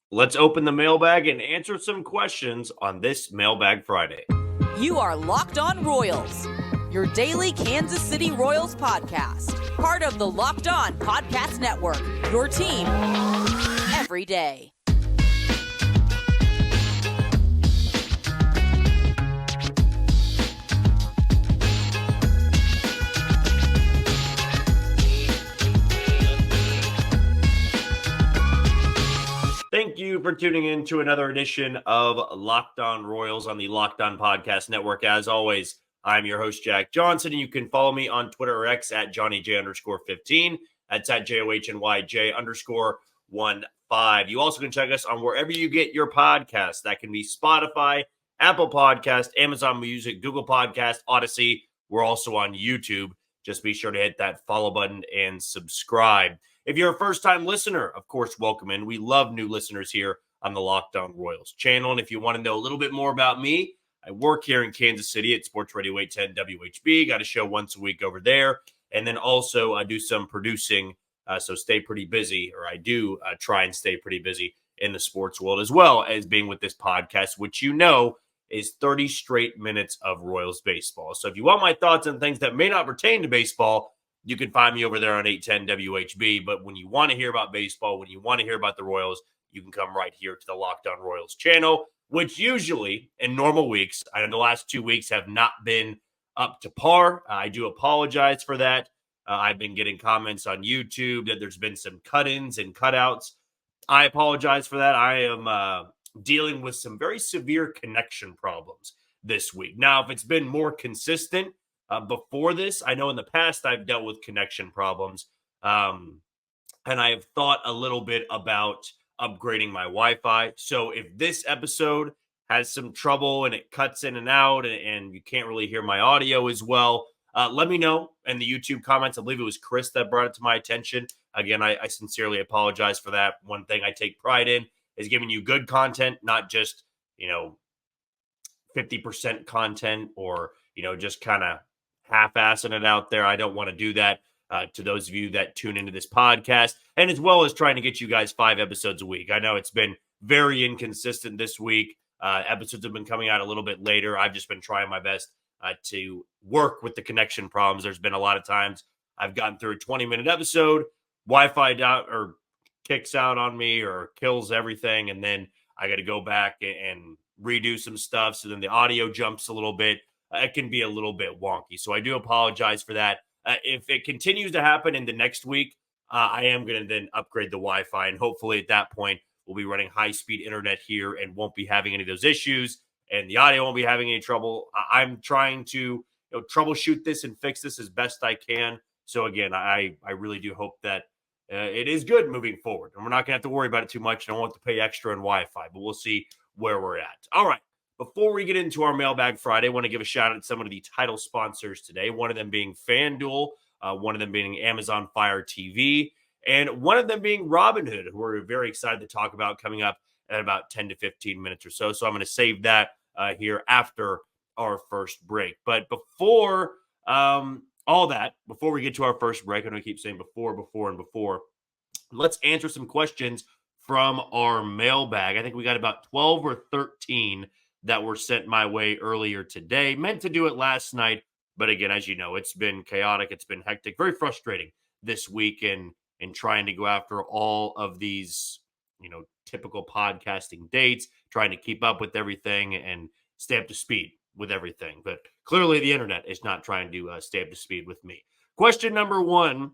Let's open the mailbag and answer some questions on this Mailbag Friday. You are Locked On Royals, your daily Kansas City Royals podcast. Part of the Locked On Podcast Network, your team every day. Thank you for tuning in to another edition of Locked On Royals on the Locked On Podcast Network. As always, I'm your host, Jack Johnson, and you can follow me on Twitter or X at JohnnyJ_15. That's at JOHNYJ_15. You also can check us on wherever you get your podcasts. That can be Spotify, Apple Podcast, Amazon Music, Google Podcast, Odyssey. We're also on YouTube. Just be sure to hit that follow button and subscribe. If you're a first-time listener, of course, welcome in. We love new listeners here on the Locked On Royals channel. And if you want to know a little bit more about me, I work here in Kansas City at Sports Radio 810 WHB. Got a show once a week over there. And then also I do some producing, so stay pretty busy, or I do try and stay pretty busy in the sports world, as well as being with this podcast, which you know is 30 straight minutes of Royals baseball. So if you want my thoughts on things that may not pertain to baseball, you can find me over there on 810 WHB. But when you want to hear about baseball, when you want to hear about the Royals, you can come right here to the Locked On Royals channel, which usually in normal weeks, I know the last 2 weeks have not been up to par. I do apologize for that. I've been getting comments on YouTube that there's been some cut-ins and cutouts. I apologize for that. I am dealing with some very severe connection problems this week. Now, if it's been more consistent, before this, I know in the past I've dealt with connection problems, and I have thought a little bit about upgrading my Wi-Fi. So if this episode has some trouble and it cuts in and out and you can't really hear my audio as well, let me know in the YouTube comments. I believe it was Chris that brought it to my attention. Again, I sincerely apologize for that. One thing I take pride in is giving you good content, not just, 50% content or, just kind of half-assing it out there. I don't want to do that to those of you that tune into this podcast, and as well as trying to get you guys 5 episodes a week. I know it's been very inconsistent this week. Episodes have been coming out a little bit later. I've just been trying my best to work with the connection problems. There's been a lot of times I've gotten through a 20-minute episode, Wi-Fi down or kicks out on me or kills everything, and then I got to go back and redo some stuff. So then the audio jumps a little bit. It can be a little bit wonky. So I do apologize for that. If it continues to happen in the next week, I am going to then upgrade the Wi-Fi. And hopefully at that point, we'll be running high-speed internet here and won't be having any of those issues. And the audio won't be having any trouble. I'm trying to troubleshoot this and fix this as best I can. So again, I really do hope that it is good moving forward. And we're not going to have to worry about it too much. I don't want to pay extra on Wi-Fi, but we'll see where we're at. All right. Before we get into our Mailbag Friday, I want to give a shout out to some of the title sponsors today, one of them being FanDuel, one of them being Amazon Fire TV, and one of them being Robinhood, who we're very excited to talk about coming up at about 10 to 15 minutes or so. So I'm going to save that here after our first break. But before all that, before we get to our first break, I know I keep saying before, let's answer some questions from our mailbag. I think we got about 12 or 13 that were sent my way earlier today. Meant to do it last night, but again, as you know, it's been chaotic. It's been hectic, very frustrating this week in trying to go after all of these, typical podcasting dates, trying to keep up with everything and stay up to speed with everything. But clearly the internet is not trying to stay up to speed with me. Question number 1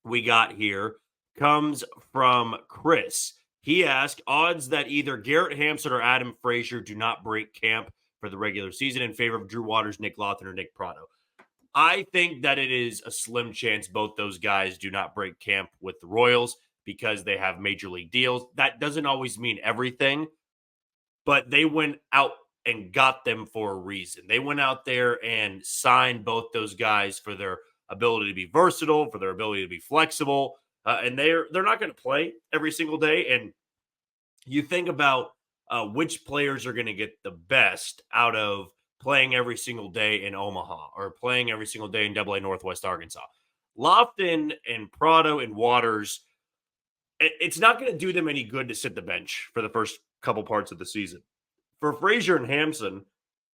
we got here comes from Chris. He asked, odds that either Garrett Hampson or Adam Frazier do not break camp for the regular season in favor of Drew Waters, Nick Lawton, or Nick Pratto. I think that it is a slim chance both those guys do not break camp with the Royals because they have major league deals. That doesn't always mean everything, but they went out and got them for a reason. They went out there and signed both those guys for their ability to be versatile, for their ability to be flexible, and they're not going to play every single day. And you think about which players are going to get the best out of playing every single day in Omaha or playing every single day in AA Northwest Arkansas. Lofton and Pratto and Waters, it's not going to do them any good to sit the bench for the first couple parts of the season. For Frazier and Hampson,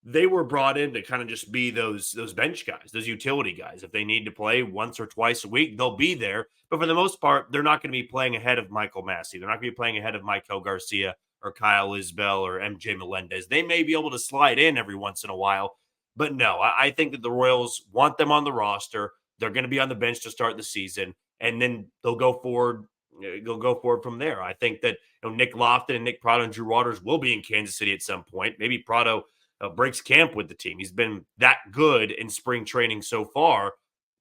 they were brought in to kind of just be those bench guys, those utility guys. If they need to play once or twice a week, they'll be there. But for the most part, they're not going to be playing ahead of Michael Massey. They're not going to be playing ahead of Michael Garcia or Kyle Isbell or MJ Melendez. They may be able to slide in every once in a while, but no, I think that the Royals want them on the roster. They're going to be on the bench to start the season, and then they'll go forward. They'll go forward from there. I think that Nick Lofton and Nick Pratto and Drew Waters will be in Kansas City at some point. Maybe Pratto breaks camp with the team. He's been that good in spring training so far.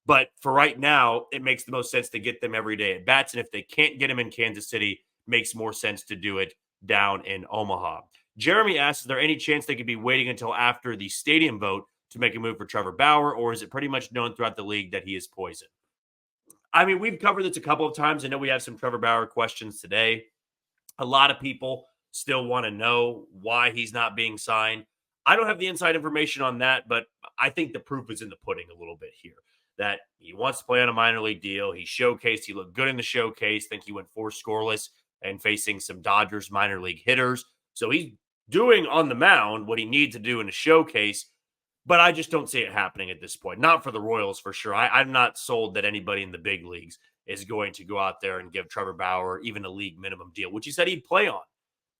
But for right now, it makes the most sense to get them every day at bats. And if they can't get him in Kansas City, makes more sense to do it down in Omaha. Jeremy asks, is there any chance they could be waiting until after the stadium vote to make a move for Trevor Bauer, or is it pretty much known throughout the league that he is poison? I mean, we've covered this a couple of times. I know we have some Trevor Bauer questions today. A lot of people still want to know why he's not being signed. I don't have the inside information on that, but I think the proof is in the pudding a little bit here. That he wants to play on a minor league deal. He showcased, he looked good in the showcase. I think he went 4 scoreless and facing some Dodgers minor league hitters. So he's doing on the mound what he needs to do in a showcase, but I just don't see it happening at this point. Not for the Royals for sure. I'm not sold that anybody in the big leagues is going to go out there and give Trevor Bauer even a league minimum deal, which he said he'd play on.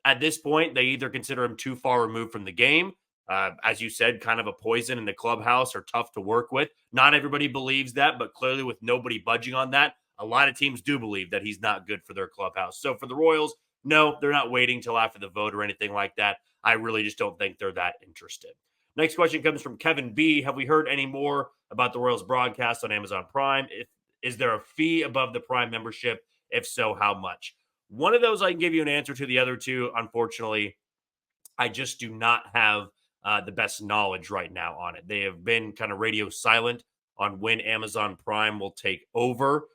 At this point, they either consider him too far removed from the game, as you said, kind of a poison in the clubhouse or tough to work with. Not everybody believes that, but clearly with nobody budging on that, a lot of teams do believe that he's not good for their clubhouse. So for the Royals, no, they're not waiting till after the vote or anything like that. I really just don't think they're that interested. Next question comes from Kevin B. Have we heard any more about the Royals broadcast on Amazon Prime? Is there a fee above the Prime membership? If so, how much? One of those I can give you an answer to. The other two, unfortunately, I just do not have the best knowledge right now on it. They have been kind of radio silent on when Amazon Prime will take over.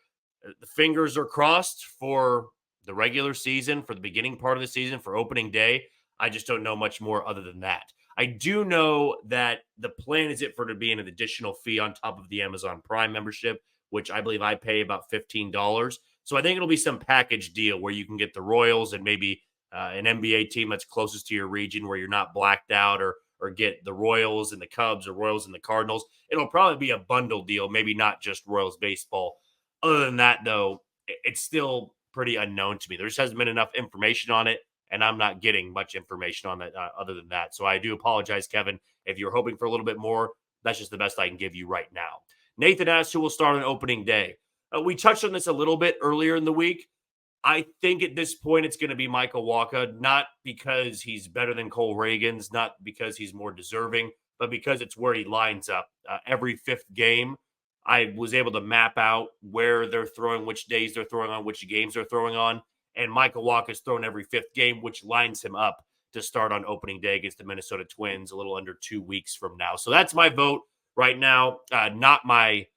The fingers are crossed for the regular season, for the beginning part of the season, for opening day. I just don't know much more other than that. I do know that the plan is it for to be an additional fee on top of the Amazon Prime membership, which I believe I pay about $15. So I think it'll be some package deal where you can get the Royals and maybe an NBA team that's closest to your region where you're not blacked out, or get the Royals and the Cubs or Royals and the Cardinals. It'll probably be a bundle deal, maybe not just Royals baseball. Other than that, though, it's still pretty unknown to me. There just hasn't been enough information on it, and I'm not getting much information on that other than that. So I do apologize, Kevin. If you're hoping for a little bit more, that's just the best I can give you right now. Nathan asks who will start on opening day. We touched on this a little bit earlier in the week. I think at this point it's going to be Michael Wacha, not because he's better than Cole Reagans, not because he's more deserving, but because it's where he lines up. Every 5th game, I was able to map out where they're throwing, which days they're throwing on, which games they're throwing on. And Michael Wacha's thrown every 5th game, which lines him up to start on opening day against the Minnesota Twins a little under 2 weeks from now. So that's my vote right now. Not my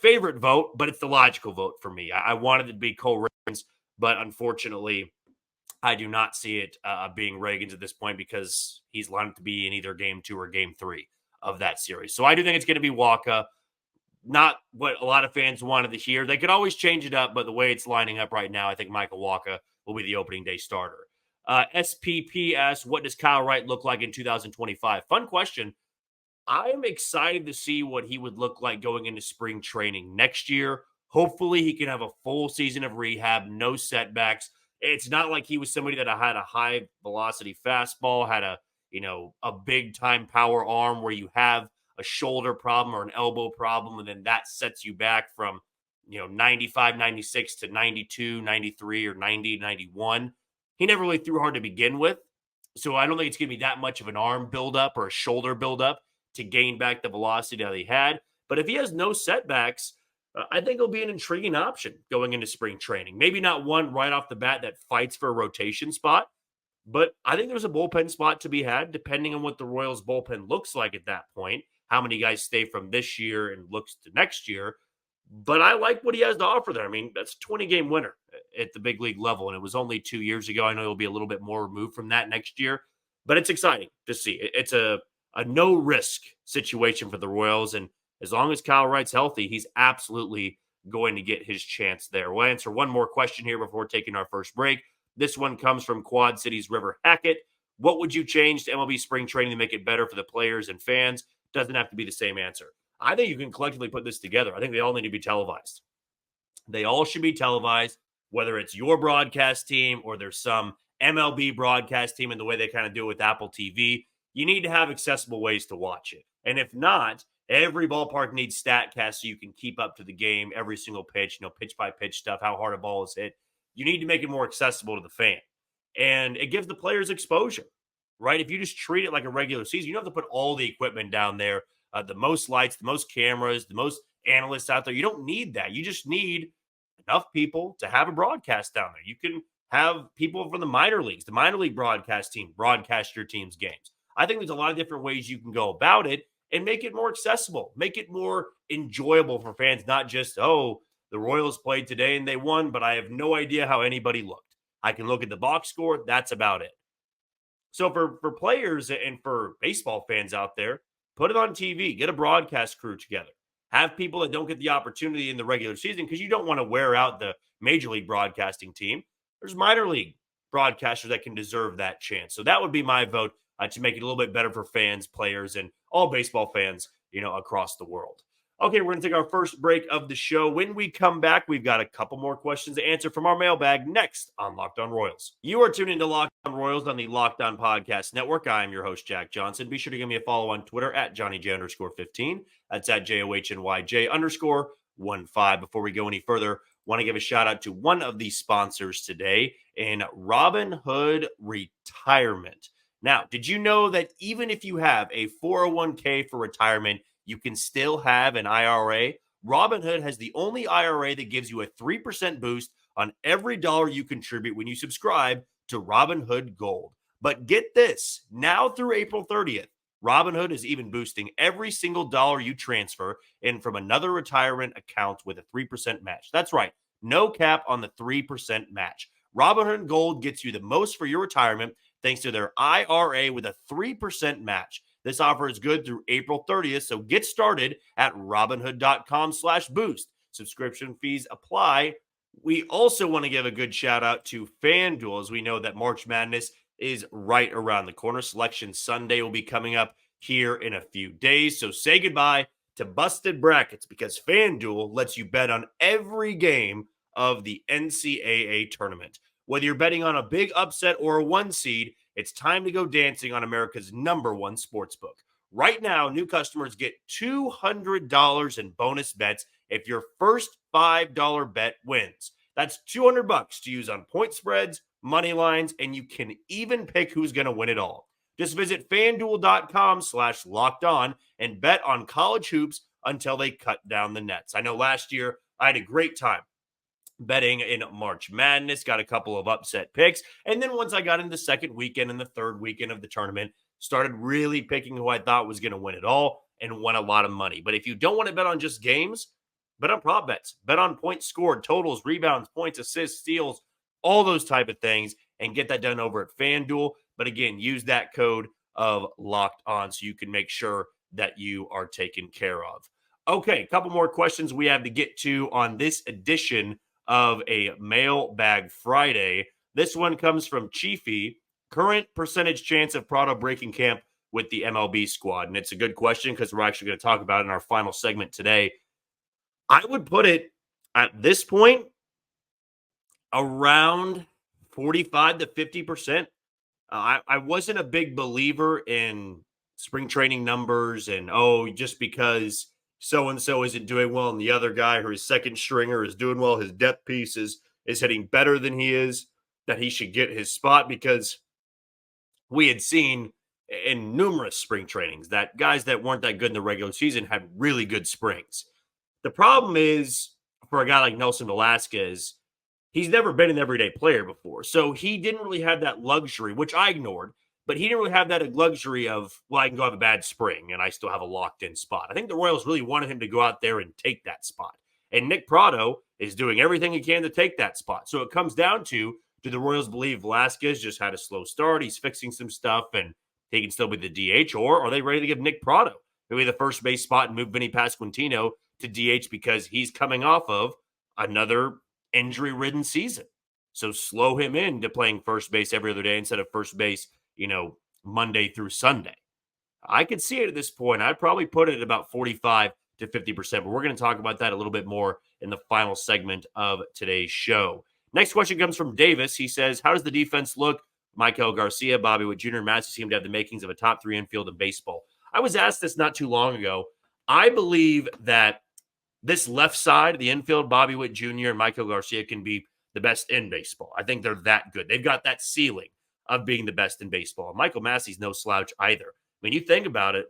favorite vote, but it's the logical vote for me. I wanted it to be Cole Reagans, but unfortunately, I do not see it being Reagans at this point because he's lined up to be in either game 2 or game 3 of that series. So I do think it's going to be Wacha. Not what a lot of fans wanted to hear. They could always change it up, but the way it's lining up right now, I think Michael Wacha will be the opening day starter. SPP asks, what does Kyle Wright look like in 2025? Fun question. I'm excited to see what he would look like going into spring training next year. Hopefully he can have a full season of rehab, no setbacks. It's not like he was somebody that had a high velocity fastball, had a big time power arm where you have a shoulder problem or an elbow problem, and then that sets you back from 95, 96 to 92, 93, or 90, 91. He never really threw hard to begin with, so I don't think it's going to be that much of an arm buildup or a shoulder buildup to gain back the velocity that he had. But if he has no setbacks, I think it'll be an intriguing option going into spring training. Maybe not one right off the bat that fights for a rotation spot, but I think there's a bullpen spot to be had depending on what the Royals bullpen looks like at that point, how many guys stay from this year and looks to next year. But I like what he has to offer there. I mean, that's a 20-game winner at the big league level, and it was only 2 years ago. I know he'll be a little bit more removed from that next year, but it's exciting to see. It's a no-risk situation for the Royals, and as long as Kyle Wright's healthy, he's absolutely going to get his chance there. We'll answer one more question here before taking our first break. This one comes from Quad Cities River Hackett. What would you change to MLB spring training to make it better for the players and fans? Doesn't have to be the same answer. I think you can collectively put this together. I think they all need to be televised. They all should be televised, whether it's your broadcast team or there's some MLB broadcast team, and the way they kind of do it with Apple TV. You need to have accessible ways to watch it. And if not, every ballpark needs StatCast so you can keep up to the game, every single pitch, pitch by pitch stuff, how hard a ball is hit. You need to make it more accessible to the fan. And it gives the players exposure, right? If you just treat it like a regular season, you don't have to put all the equipment down there, the most lights, the most cameras, the most analysts out there. You don't need that. You just need enough people to have a broadcast down there. You can have people from the minor leagues, the minor league broadcast team, broadcast your team's games. I think there's a lot of different ways you can go about it and make it more accessible, make it more enjoyable for fans, not just, oh, the Royals played today and they won, but I have no idea how anybody looked. I can look at the box score. That's about it. So for players and for baseball fans out there, put it on TV, get a broadcast crew together. Have people that don't get the opportunity in the regular season because you don't want to wear out the major league broadcasting team. There's minor league broadcasters that can deserve that chance. So that would be my vote to make it a little bit better for fans, players, and all baseball fans, across the world. Okay, we're going to take our first break of the show. When we come back, we've got a couple more questions to answer from our mailbag next on Locked On Royals. You are tuned into Locked On Royals on the Locked On Podcast Network. I am your host, Jack Johnson. Be sure to give me a follow on Twitter at JohnnyJ_15. That's at JOHNYJ_15. Before we go any further, want to give a shout out to one of the sponsors today in Robinhood Retirement. Now, did you know that even if you have a 401k for retirement, you can still have an IRA? Robinhood has the only IRA that gives you a 3% boost on every dollar you contribute when you subscribe to Robinhood Gold. But get this, now through April 30th, Robinhood is even boosting every single dollar you transfer in from another retirement account with a 3% match. That's right, no cap on the 3% match. Robinhood Gold gets you the most for your retirement thanks to their IRA with a 3% match. This offer is good through April 30th, so get started at Robinhood.com/boost. Subscription fees apply. We also want to give a good shout out to FanDuel, as we know that March Madness is right around the corner. Selection Sunday will be coming up here in a few days, so say goodbye to busted brackets because FanDuel lets you bet on every game of the NCAA tournament. Whether you're betting on a big upset or a one seed, it's time to go dancing on America's #1 sportsbook. Right now, new customers get $200 in bonus bets if your first $5 bet wins. That's $200 to use on point spreads, money lines, and you can even pick who's going to win it all. Just visit FanDuel.com/lockedon and bet on college hoops until they cut down the nets. I know last year I had a great time betting in March Madness, got a couple of upset picks. And then once I got into the second weekend and the third weekend of the tournament, started really picking who I thought was going to win it all and won a lot of money. But if you don't want to bet on just games, bet on prop bets, bet on points scored, totals, rebounds, points, assists, steals, all those type of things, and get that done over at FanDuel. But again, use that code of Locked On so you can make sure that you are taken care of. Okay, a couple more questions we have to get to on this edition of a Mailbag Friday. This one comes from Chiefy. Current percentage chance of Pratto breaking camp with the MLB squad? And it's a good question because we're actually going to talk about it in our final segment today. I would put it at this point around 45 to 50%. I wasn't a big believer in spring training numbers and, just because so-and-so isn't doing well and the other guy or his second stringer is doing well, his depth piece is hitting better than he is, that he should get his spot, because we had seen in numerous spring trainings that guys that weren't that good in the regular season had really good springs. The problem is for a guy like Nelson Velasquez, he's never been an everyday player before. So he didn't really have that luxury, which I ignored, but he didn't really have that luxury of, I can go have a bad spring and I still have a locked-in spot. I think the Royals really wanted him to go out there and take that spot. And Nick Pratto is doing everything he can to take that spot. So it comes down to, do the Royals believe Velasquez just had a slow start, he's fixing some stuff, and he can still be the DH, or are they ready to give Nick Pratto maybe the first base spot and move Vinny Pasquantino to DH because he's coming off of another injury-ridden season. So slow him into playing first base every other day instead of first base, Monday through Sunday. I could see it at this point. I'd probably put it at about 45 to 50%, but we're going to talk about that a little bit more in the final segment of today's show. Next question comes from Davis. He says, how does the defense look? Michael Garcia, Bobby Witt Jr., and Massey seem to have the makings of a top 3 infield in baseball. I was asked this not too long ago. I believe that this left side of the infield, Bobby Witt Jr. and Michael Garcia, can be the best in baseball. I think they're that good. They've got that ceiling of being the best in baseball. Michael Massey's no slouch either. When you think about it,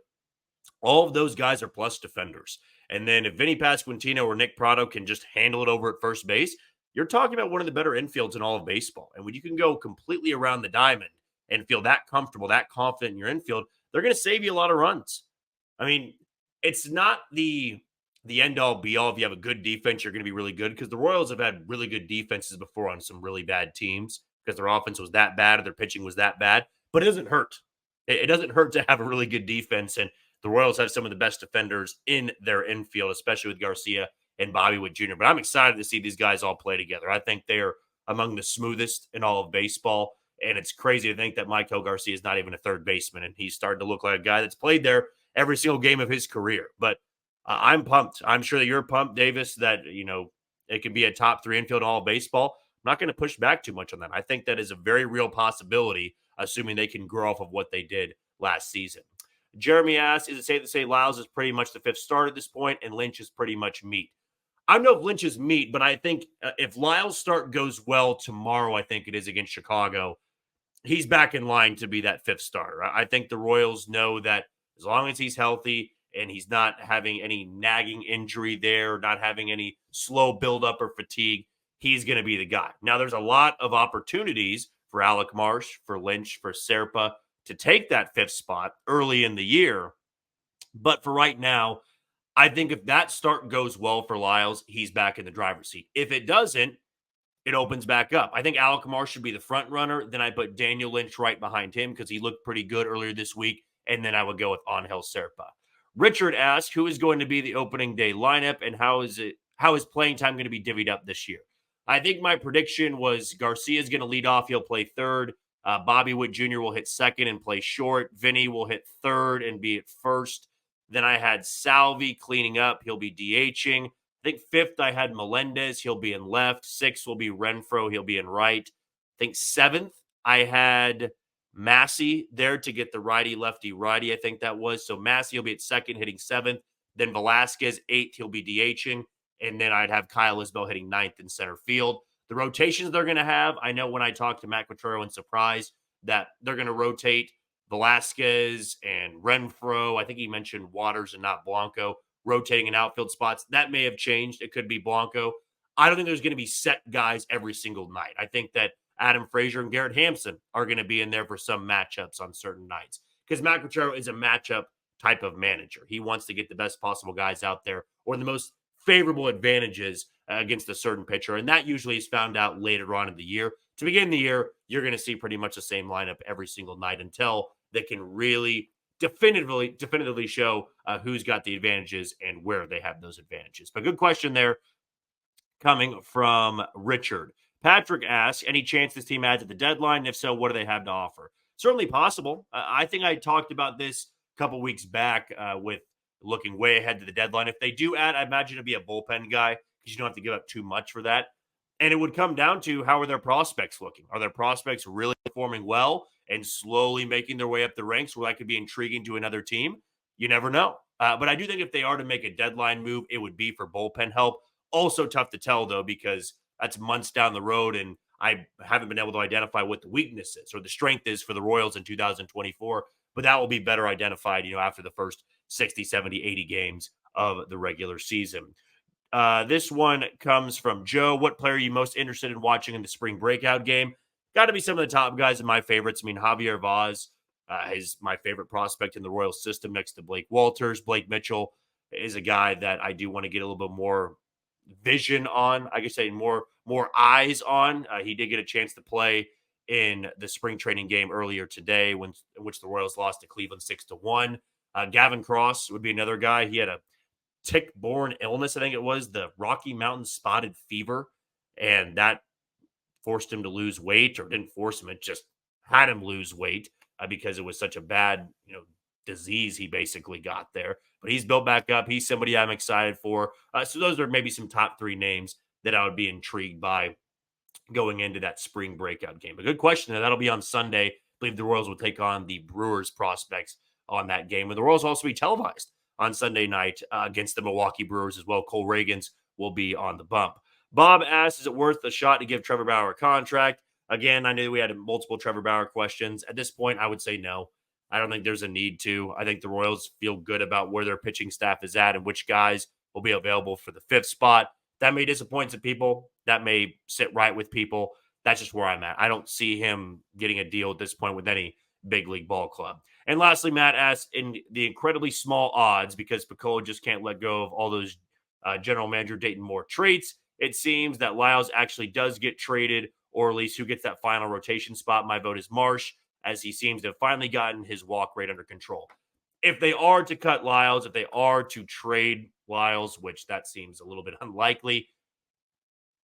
all of those guys are plus defenders. And then if Vinny Pasquantino or Nick Pratto can just handle it over at first base, you're talking about one of the better infields in all of baseball. And when you can go completely around the diamond and feel that comfortable, that confident in your infield, they're going to save you a lot of runs. I mean, it's not the end-all, be-all. If you have a good defense, you're going to be really good, because the Royals have had really good defenses before on some really bad teams because their offense was that bad or their pitching was that bad. But it doesn't hurt. It doesn't hurt to have a really good defense, and the Royals have some of the best defenders in their infield, especially with Garcia and Bobby Witt Jr. But I'm excited to see these guys all play together. I think they're among the smoothest in all of baseball, and it's crazy to think that Michael Garcia is not even a third baseman, and he's starting to look like a guy that's played there every single game of his career. But I'm pumped. I'm sure that you're pumped, Davis, that, it can be a top 3 infield in all of baseball. I'm not going to push back too much on that. I think that is a very real possibility, assuming they can grow off of what they did last season. Jeremy asks, is it safe to say Lyles is pretty much the 5th starter at this point and Lynch is pretty much meat? I don't know if Lynch is meat, but I think if Lyles' start goes well tomorrow, I think it is against Chicago, he's back in line to be that 5th starter. I think the Royals know that as long as he's healthy and he's not having any nagging injury there, not having any slow buildup or fatigue, he's going to be the guy. Now, there's a lot of opportunities for Alec Marsh, for Lynch, for Serpa to take that 5th spot early in the year. But for right now, I think if that start goes well for Lyles, he's back in the driver's seat. If it doesn't, it opens back up. I think Alec Marsh should be the front runner. Then I put Daniel Lynch right behind him because he looked pretty good earlier this week. And then I would go with Angel Serpa. Richard asked, who is going to be the opening day lineup and how is playing time going to be divvied up this year? I think my prediction was Garcia is going to lead off. He'll play third. Bobby Witt Jr. will hit second and play short. Vinny will hit third and be at first. Then I had Salvi cleaning up. He'll be DHing. I think 5th, I had Melendez. He'll be in left. 6th will be Renfroe. He'll be in right. I think 7th, I had Massey there to get the righty. I think that was. So Massey will be at second, hitting 7th. Then Velasquez, 8th, he'll be DHing. And then I'd have Kyle Isbell hitting 9th in center field. The rotations they're going to have, I know when I talked to Matt Quatrero and Surprise that they're going to rotate Velasquez and Renfroe. I think he mentioned Waters and not Blanco rotating in outfield spots. That may have changed. It could be Blanco. I don't think there's going to be set guys every single night. I think that Adam Frazier and Garrett Hampson are going to be in there for some matchups on certain nights because Matt Quatrero is a matchup type of manager. He wants to get the best possible guys out there or the most favorable advantages against a certain pitcher. And that usually is found out later on in the year. To begin the year, you're going to see pretty much the same lineup every single night until they can really definitively show who's got the advantages and where they have those advantages. But good question there coming from Richard. Patrick asks, any chance this team adds at the deadline? And if so, what do they have to offer? Certainly possible. I think I talked about this a couple weeks back with looking way ahead to the deadline. If they do add, I imagine it'd be a bullpen guy because you don't have to give up too much for that. And it would come down to how are their prospects looking? Are their prospects really performing well and slowly making their way up the ranks where that could be intriguing to another team? You never know. But I do think if they are to make a deadline move, it would be for bullpen help. Also tough to tell, though, because that's months down the road, and I haven't been able to identify what the weakness is or the strength is for the Royals in 2024. But that will be better identified, after the first 60, 70, 80 games of the regular season. This one comes from Joe. What player are you most interested in watching in the spring breakout game? Got to be some of the top guys and my favorites. I mean, Javier Vaz is my favorite prospect in the Royals system next to Blake Walters. Blake Mitchell is a guy that I do want to get a little bit more vision on. I could say more eyes on. He did get a chance to play in the spring training game earlier today, in which the Royals lost to Cleveland 6-1. Gavin Cross would be another guy. He had a tick-borne illness, I think it was, the Rocky Mountain spotted fever, and that forced him to lose weight, or didn't force him, it just had him lose weight because it was such a bad, disease he basically got there. But he's built back up. He's somebody I'm excited for. So those are maybe some top 3 names that I would be intrigued by going into that spring breakout game. A good question. That'll be on Sunday. I believe the Royals will take on the Brewers prospects on that game. And the Royals will also be televised on Sunday night against the Milwaukee Brewers as well. Cole Reagans will be on the bump. Bob asks, is it worth a shot to give Trevor Bauer a contract? Again, I knew we had multiple Trevor Bauer questions. At this point, I would say no. I don't think there's a need to. I think the Royals feel good about where their pitching staff is at and which guys will be available for the 5th spot. That may disappoint some people. That may sit right with people. That's just where I'm at. I don't see him getting a deal at this point with any big league ball club. And lastly, Matt asks, in the incredibly small odds, because Picola just can't let go of all those general manager Dayton Moore traits, it seems that Lyles actually does get traded, or at least who gets that final rotation spot. My vote is Marsh, as he seems to have finally gotten his walk rate under control. If they are to cut Lyles, if they are to trade Lyles, which that seems a little bit unlikely,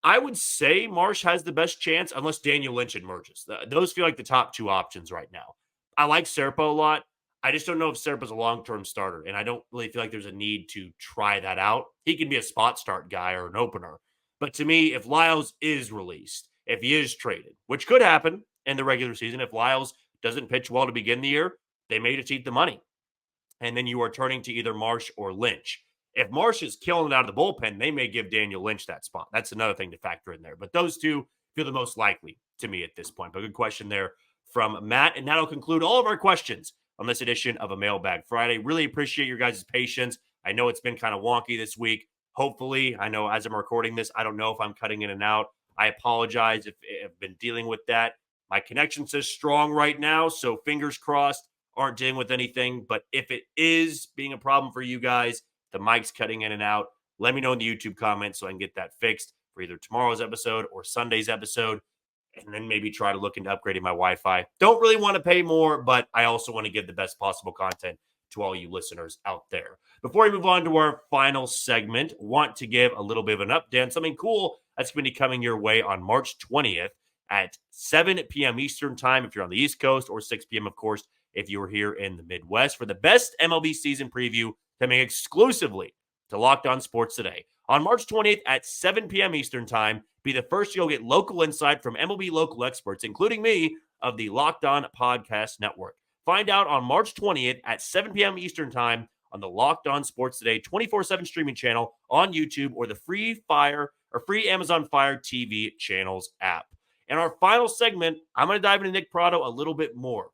I would say Marsh has the best chance unless Daniel Lynch emerges. Those feel like the top 2 options right now. I like Serpa a lot. I just don't know if Serpa's a long-term starter, and I don't really feel like there's a need to try that out. He can be a spot start guy or an opener. But to me, if Lyles is released, if he is traded, which could happen in the regular season, if Lyles doesn't pitch well to begin the year, they may just eat the money. And then you are turning to either Marsh or Lynch. If Marsh is killing it out of the bullpen, they may give Daniel Lynch that spot. That's another thing to factor in there. But those 2 feel the most likely to me at this point. But good question there from Matt. And that'll conclude all of our questions on this edition of a Mailbag Friday. Really appreciate your guys' patience. I know it's been kind of wonky this week. Hopefully, I know as I'm recording this, I don't know if I'm cutting in and out. I apologize if I've been dealing with that. My connection says strong right now, so fingers crossed, aren't dealing with anything. But if it is being a problem for you guys, the mic's cutting in and out, let me know in the YouTube comments so I can get that fixed for either tomorrow's episode or Sunday's episode, and then maybe try to look into upgrading my Wi-Fi. Don't really want to pay more, but I also want to give the best possible content to all you listeners out there. Before we move on to our final segment, want to give a little bit of an update on something cool that's going to be coming your way on March 20th at 7 p.m. Eastern time if you're on the East Coast, or 6 p.m., of course, if you're here in the Midwest, for the best MLB season preview coming exclusively to Locked On Sports Today. On March 20th at 7 p.m. Eastern time, be the first you'll get local insight from MLB local experts, including me, of the Locked On Podcast Network. Find out on March 20th at 7 p.m. Eastern time on the Locked On Sports Today 24/7 streaming channel on YouTube, or the free Amazon Fire TV channels app. In our final segment, I'm going to dive into Nick Pratto a little bit more.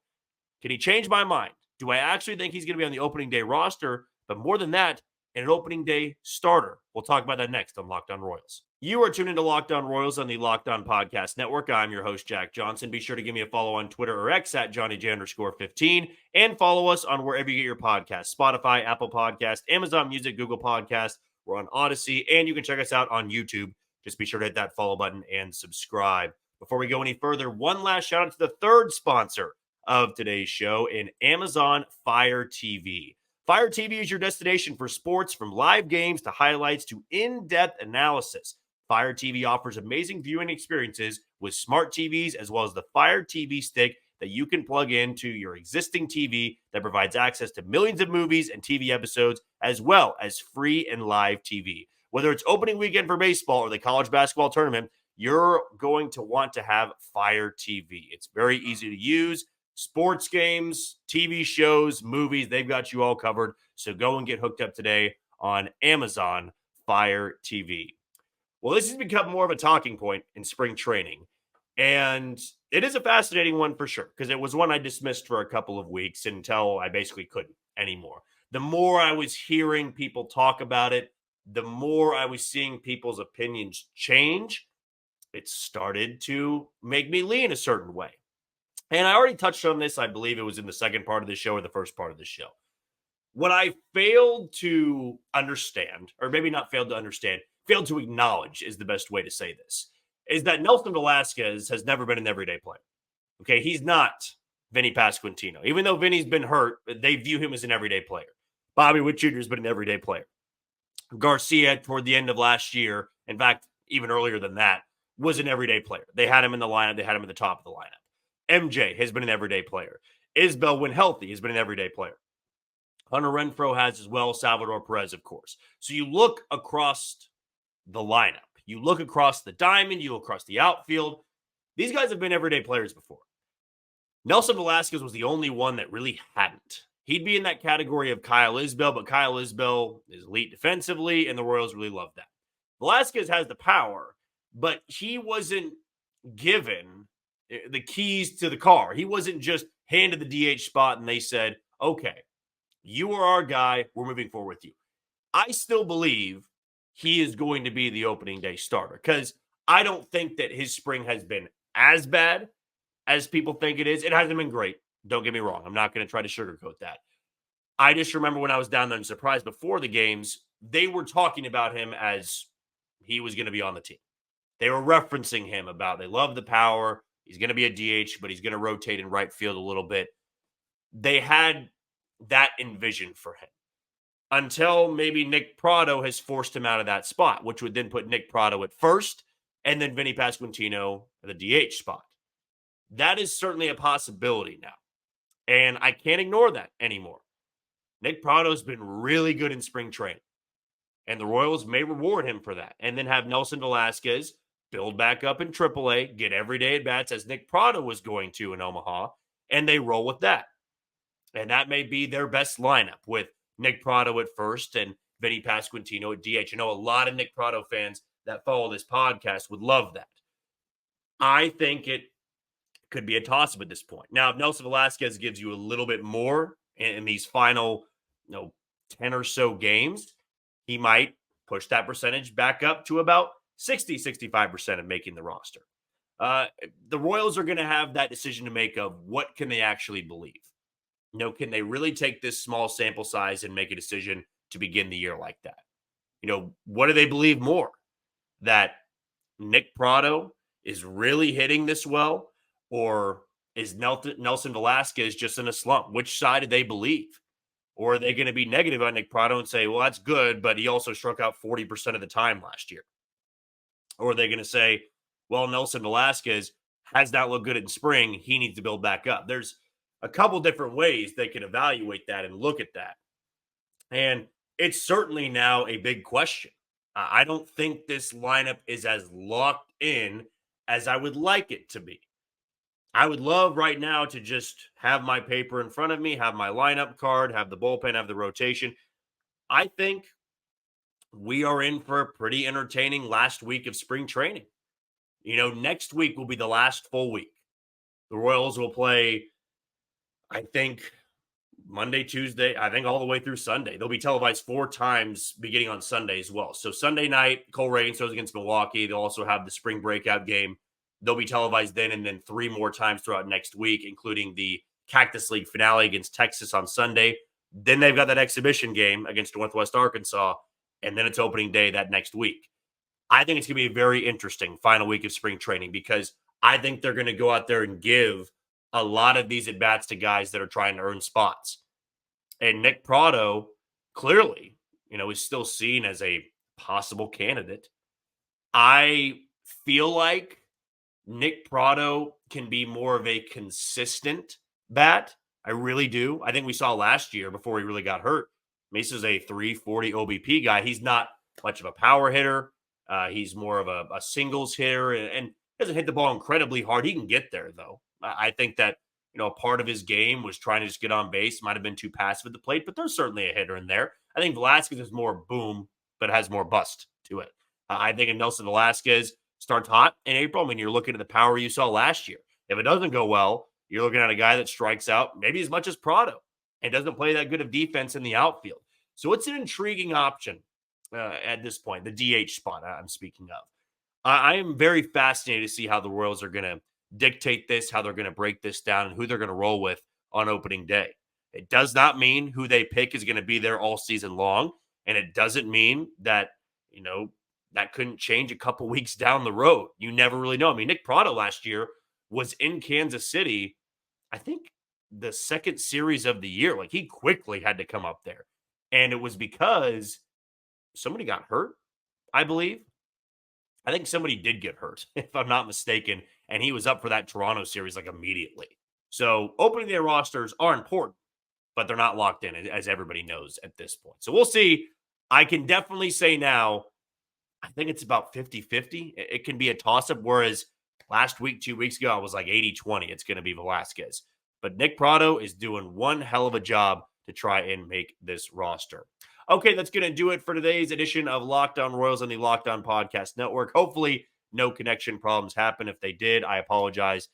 Can he change my mind? Do I actually think he's going to be on the opening day roster? But more than that, an opening day starter. We'll talk about that next on Locked On Royals. You are tuned into Locked On Royals on the Locked On Podcast Network. I'm your host, Jack Johnson. Be sure to give me a follow on Twitter or X at JohnnyJ_15, and follow us on wherever you get your podcasts: Spotify, Apple Podcasts, Amazon Music, Google Podcasts. We're on Odyssey, and you can check us out on YouTube. Just be sure to hit that follow button and subscribe. Before we go any further, one last shout out to the third sponsor of today's show in Amazon Fire TV. Fire TV is your destination for sports, from live games to highlights to in-depth analysis. Fire TV offers amazing viewing experiences with smart TVs, as well as the Fire TV stick that you can plug into your existing TV that provides access to millions of movies and TV episodes, as well as free and live TV. Whether it's opening weekend for baseball or the college basketball tournament, you're going to want to have Fire TV. It's very easy to use. Sports games, TV shows, movies, they've got you all covered. So go and get hooked up today on Amazon Fire TV. Well, this has become more of a talking point in spring training. And it is a fascinating one for sure, because it was one I dismissed for a couple of weeks until I basically couldn't anymore. The more I was hearing people talk about it, the more I was seeing people's opinions change. It started to make me lean a certain way. And I already touched on this. I believe it was in the second part of the show or the first part of the show. What I failed to understand, or maybe not failed to understand, failed to acknowledge is the best way to say this, is that Nelson Velasquez has never been an everyday player. Okay, he's not Vinny Pasquantino. Even though Vinny's been hurt, they view him as an everyday player. Bobby Witt Jr. has been an everyday player. Garcia, toward the end of last year, in fact, even earlier than that, was an everyday player. They had him in the lineup. They had him at the top of the lineup. MJ has been an everyday player. Isbell, when healthy, has been an everyday player. Hunter Renfroe has as well. Salvador Perez, of course. So you look across the lineup. You look across the diamond. You look across the outfield. These guys have been everyday players before. Nelson Velasquez was the only one that really hadn't. He'd be in that category of Kyle Isbell, but Kyle Isbell is elite defensively, and the Royals really love that. Velasquez has the power, but he wasn't given the keys to the car. He wasn't just handed the DH spot and they said, okay, you are our guy. We're moving forward with you. I still believe he is going to be the opening day starter because I don't think that his spring has been as bad as people think it is. It hasn't been great. Don't get me wrong. I'm not going to try to sugarcoat that. I just remember when I was down there in Surprise before the games, they were talking about him as he was going to be on the team. They were referencing him about they love the power. He's going to be a DH, but he's going to rotate in right field a little bit. They had that envisioned for him until maybe Nick Pratto has forced him out of that spot, which would then put Nick Pratto at first and then Vinny Pasquantino at the DH spot. That is certainly a possibility now. And I can't ignore that anymore. Nick Pratto's been really good in spring training. And the Royals may reward him for that. And then have Nelson Velasquez build back up in AAA, get everyday at-bats as Nick Pratto was going to in Omaha, and they roll with that. And that may be their best lineup with Nick Pratto at first and Vinny Pasquantino at DH. I know a lot of Nick Pratto fans that follow this podcast would love that. I think it could be a toss-up at this point. Now, if Nelson Velasquez gives you a little bit more in these final 10 or so games, he might push that percentage back up to about 60-65% of making the roster. The Royals are going to have that decision to make of what can they actually believe. Can they really take this small sample size and make a decision to begin the year like that? What do they believe more? That Nick Pratto is really hitting this well, or is Nelson Velasquez just in a slump? Which side do they believe? Or are they going to be negative on Nick Pratto and say, well, that's good, but he also struck out 40% of the time last year? Or are they going to say, well, Nelson Velasquez has not looked good in spring. He needs to build back up. There's a couple different ways they can evaluate that and look at that. And it's certainly now a big question. I don't think this lineup is as locked in as I would like it to be. I would love right now to just have my paper in front of me, have my lineup card, have the bullpen, have the rotation. I think we are in for a pretty entertaining last week of spring training. Next week will be the last full week. The Royals will play, I think, Monday, Tuesday, I think all the way through Sunday. They'll be televised 4 times beginning on Sunday as well. So Sunday night, Cole Reagan throws against Milwaukee. They'll also have the spring breakout game. They'll be televised then and then 3 more times throughout next week, including the Cactus League finale against Texas on Sunday. Then they've got that exhibition game against Northwest Arkansas, and then it's opening day that next week. I think it's going to be a very interesting final week of spring training because I think they're going to go out there and give a lot of these at-bats to guys that are trying to earn spots. And Nick Pratto, clearly, is still seen as a possible candidate. I feel like Nick Pratto can be more of a consistent bat. I really do. I think we saw last year before he really got hurt. Mesa's a 340 OBP guy. He's not much of a power hitter. He's more of a singles hitter and doesn't hit the ball incredibly hard. He can get there, though. I think that, a part of his game was trying to just get on base. Might have been too passive at the plate, but there's certainly a hitter in there. I think Velasquez is more boom, but has more bust to it. I think if Nelson Velasquez starts hot in April, you're looking at the power you saw last year. If it doesn't go well, you're looking at a guy that strikes out maybe as much as Pratto and doesn't play that good of defense in the outfield. So it's an intriguing option at this point, the DH spot I'm speaking of. I am very fascinated to see how the Royals are going to dictate this, how they're going to break this down, and who they're going to roll with on opening day. It does not mean who they pick is going to be there all season long, and it doesn't mean that, that couldn't change a couple weeks down the road. You never really know. Nick Pratto last year was in Kansas City, I think the second series of the year. He quickly had to come up there. And it was because somebody got hurt, I believe. I think somebody did get hurt, if I'm not mistaken, and he was up for that Toronto series like immediately. So opening day rosters are important, but they're not locked in, as everybody knows at this point. So we'll see. I can definitely say now, I think it's about 50-50. It can be a toss-up, whereas last week, 2 weeks ago, I was like 80-20. It's going to be Velasquez. But Nick Pratto is doing one hell of a job to try and make this roster. Okay, that's going to do it for today's edition of Locked On Royals on the Locked On Podcast Network. Hopefully, no connection problems happen. If they did, I apologize.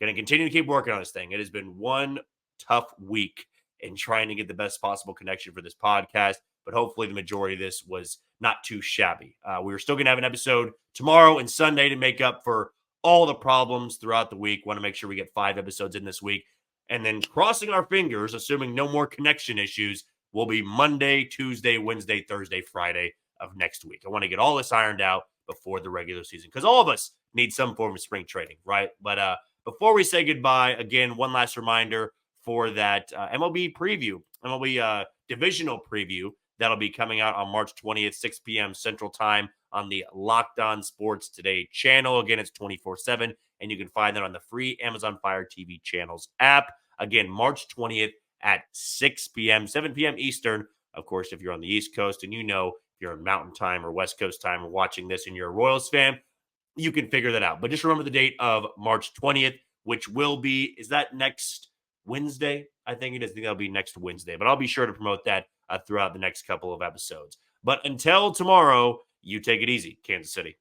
Going to continue to keep working on this thing. It has been one tough week in trying to get the best possible connection for this podcast, but hopefully the majority of this was not too shabby. We're still going to have an episode tomorrow and Sunday to make up for all the problems throughout the week. Want to make sure we get 5 episodes in this week. And then crossing our fingers, assuming no more connection issues, will be Monday, Tuesday, Wednesday, Thursday, Friday of next week. I want to get all this ironed out before the regular season because all of us need some form of spring training, right? But before we say goodbye, again, one last reminder for that MLB preview, MLB divisional preview that'll be coming out on March 20th, 6 p.m. Central Time on the Locked On Sports Today channel. Again, it's 24/7, and you can find that on the free Amazon Fire TV channels app. Again, March 20th at 6 p.m., 7 p.m. Eastern. Of course, if you're on the East Coast and if you're in Mountain Time or West Coast Time or watching this and you're a Royals fan, you can figure that out. But just remember the date of March 20th, which will be, is that next Wednesday? I think it is. I think that'll be next Wednesday. But I'll be sure to promote that throughout the next couple of episodes. But until tomorrow, you take it easy, Kansas City.